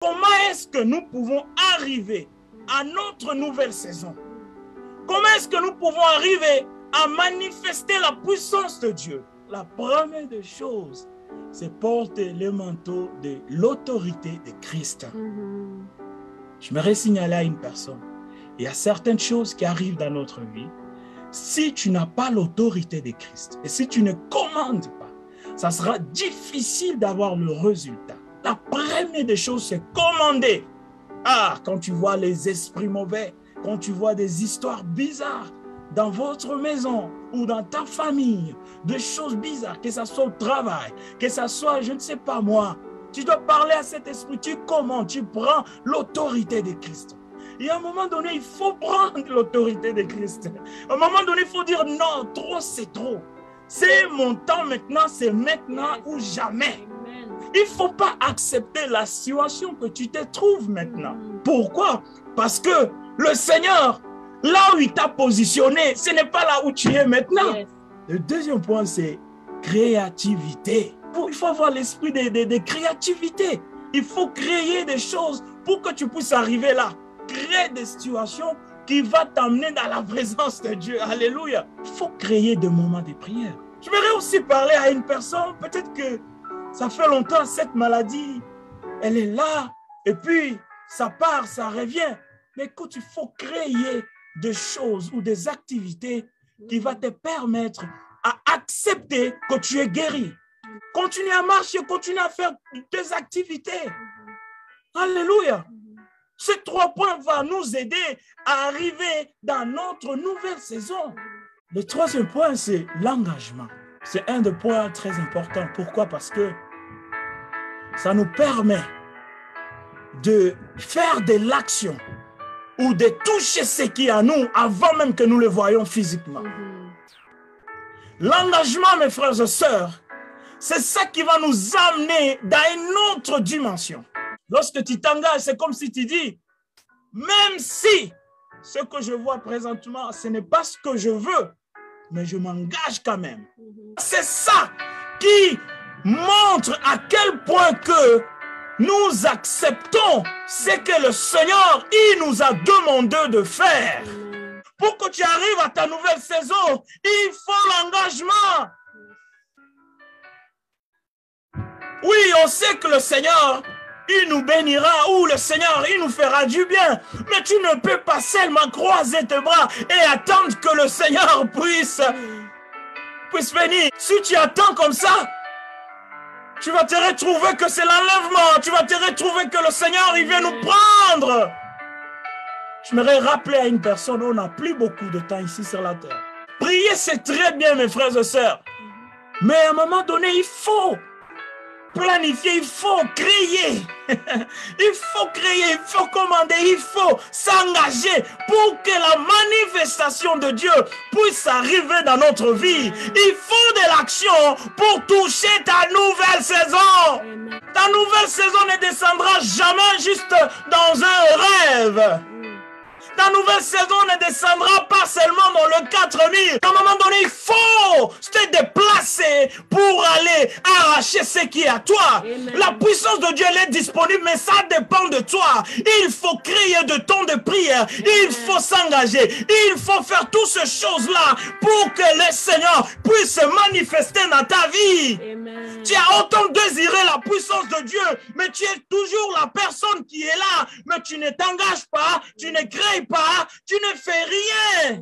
Comment est-ce que nous pouvons arriver à notre nouvelle saison? Comment est-ce que nous pouvons arriver à manifester la puissance de Dieu? La première des choses, c'est porter le manteau de l'autorité de Christ. Je me signaler à une personne. Il y a certaines choses qui arrivent dans notre vie. Si tu n'as pas l'autorité de Christ et si tu ne commandes pas, ça sera difficile d'avoir le résultat. La première des choses, c'est commander. Ah, quand tu vois les esprits mauvais, quand tu vois des histoires bizarres dans votre maison ou dans ta famille, des choses bizarres, que ce soit au travail, que ce soit, je ne sais pas moi, tu dois parler à cet esprit, tu commandes, tu prends l'autorité de Christ. Et à un moment donné, il faut prendre l'autorité de Christ. À un moment donné, il faut dire non, trop c'est trop. C'est mon temps maintenant, c'est maintenant ou jamais. Il ne faut pas accepter la situation que tu te trouves maintenant. Pourquoi? Parce que le Seigneur, là où il t'a positionné, ce n'est pas là où tu es maintenant. Yes. Le deuxième point, c'est créativité. Il faut avoir l'esprit de créativité. Il faut créer des choses pour que tu puisses arriver là. Créer des situations qui vont t'amener dans la présence de Dieu. Alléluia. Il faut créer des moments de prière. Je voudrais aussi parler à une personne, peut-être que ça fait longtemps, cette maladie, elle est là, et puis ça part, ça revient. Mais écoute, il faut créer des choses ou des activités qui vont te permettre à accepter que tu es guéri. Continue à marcher, continue à faire tes activités. Alléluia. Ces 3 points vont nous aider à arriver dans notre nouvelle saison. Le troisième point, c'est l'engagement. C'est un des points très importants. Pourquoi? Parce que ça nous permet de faire de l'action ou de toucher ce qui est à nous avant même que nous le voyions physiquement. L'engagement, mes frères et sœurs, c'est ça qui va nous amener dans une autre dimension. Lorsque tu t'engages, c'est comme si tu dis, même si ce que je vois présentement, ce n'est pas ce que je veux, mais je m'engage quand même. C'est ça qui montre à quel point que nous acceptons ce que le Seigneur il nous a demandé de faire. Pour que tu arrives à ta nouvelle saison, il faut l'engagement. Oui, on sait que le Seigneur, il nous bénira ou le Seigneur, il nous fera du bien. Mais tu ne peux pas seulement croiser tes bras et attendre que le Seigneur puisse venir. Si tu attends comme ça, tu vas te retrouver que c'est l'enlèvement. Tu vas te retrouver que le Seigneur, il vient nous prendre. Je m'aimerais rappeler à une personne, on n'a plus beaucoup de temps ici sur la terre. Prier, c'est très bien, mes frères et sœurs. Mais à un moment donné, il faut planifier, il faut créer. Il faut créer, il faut commander, il faut s'engager pour que la manifestation de Dieu puisse arriver dans notre vie. Il faut de l'action pour toucher ta nouvelle saison. Ta nouvelle saison ne descendra jamais juste dans un rêve. Ta nouvelle saison ne descendra pas seulement dans le 4000. À un moment donné, il faut se déplacer pour aller arracher ce qui est à toi. Amen. La puissance de Dieu, elle est disponible, mais ça dépend de toi. Il faut créer de temps de prière. Il faut s'engager. Il faut faire toutes ces choses-là pour que le Seigneur puisse se manifester dans ta vie. Amen. Tu as autant désiré la puissance de Dieu, mais tu es toujours la personne qui est là, mais tu ne t'engages pas, tu ne crées pas, tu ne fais rien.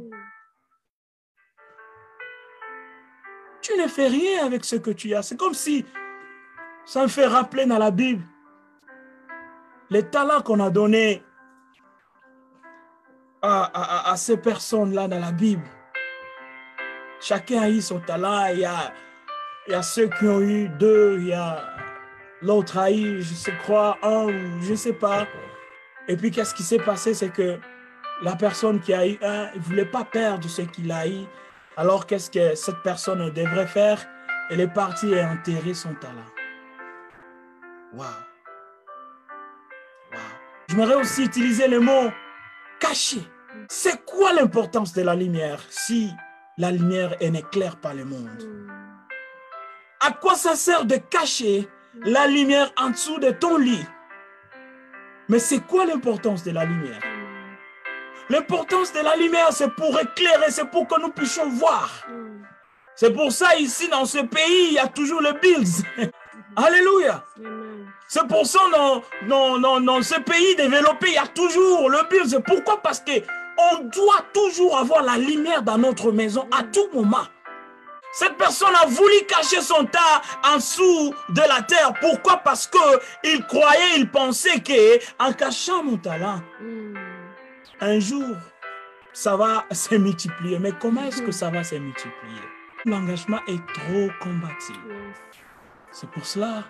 Tu ne fais rien avec ce que tu as. C'est comme si, ça me fait rappeler dans la Bible, les talents qu'on a donnés à ces personnes-là dans la Bible. Chacun a eu son talent. Il y a ceux qui ont eu 2, il y a l'autre a eu, je crois, 1 ou je ne sais pas. Et puis, qu'est-ce qui s'est passé? C'est que la personne qui a eu 1, il ne voulait pas perdre ce qu'il a eu. Alors, qu'est-ce que cette personne devrait faire? Elle est partie et enterrer son talent. Waouh! Wow. J'aimerais aussi utiliser le mot caché. C'est quoi l'importance de la lumière si la lumière n'éclaire pas le monde? À quoi ça sert de cacher la lumière en dessous de ton lit? Mais c'est quoi l'importance de la lumière? L'importance de la lumière, c'est pour éclairer, c'est pour que nous puissions voir. C'est pour ça, ici, dans ce pays, il y a toujours les Bills. Alléluia. C'est pour ça, dans ce pays développé, il y a toujours le Bills. Pourquoi? Parce qu'on doit toujours avoir la lumière dans notre maison à tout moment. Cette personne a voulu cacher son tas en dessous de la terre. Pourquoi? Parce qu'il croyait, il pensait qu'en cachant mon talent, un jour, ça va se multiplier. Mais comment est-ce que ça va se multiplier? L'engagement est trop combatif. C'est pour cela,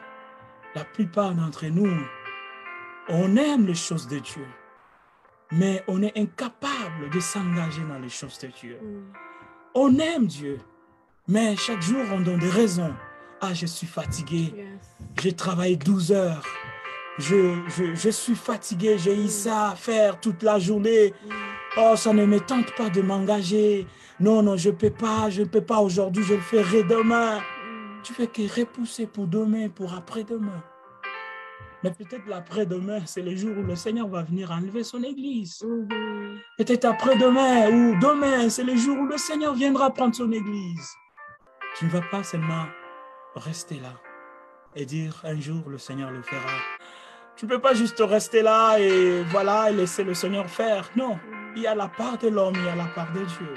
la plupart d'entre nous, on aime les choses de Dieu, mais on est incapable de s'engager dans les choses de Dieu. On aime Dieu, mais chaque jour, on donne des raisons. Ah, je suis fatigué. J'ai travaillé 12 heures. Je suis fatigué. J'ai eu ça à faire toute la journée. Oh, ça ne me tente pas de m'engager. Non, je ne peux pas aujourd'hui, je le ferai demain. Tu fais que repousser pour demain, pour après-demain. Mais peut-être l'après-demain, c'est le jour où le Seigneur va venir enlever son église. Peut-être après-demain ou demain, c'est le jour où le Seigneur viendra prendre son église. Tu ne vas pas seulement rester là et dire un jour le Seigneur le fera. Tu ne peux pas juste rester là et voilà, et laisser le Seigneur faire. Non, il y a la part de l'homme, il y a la part de Dieu.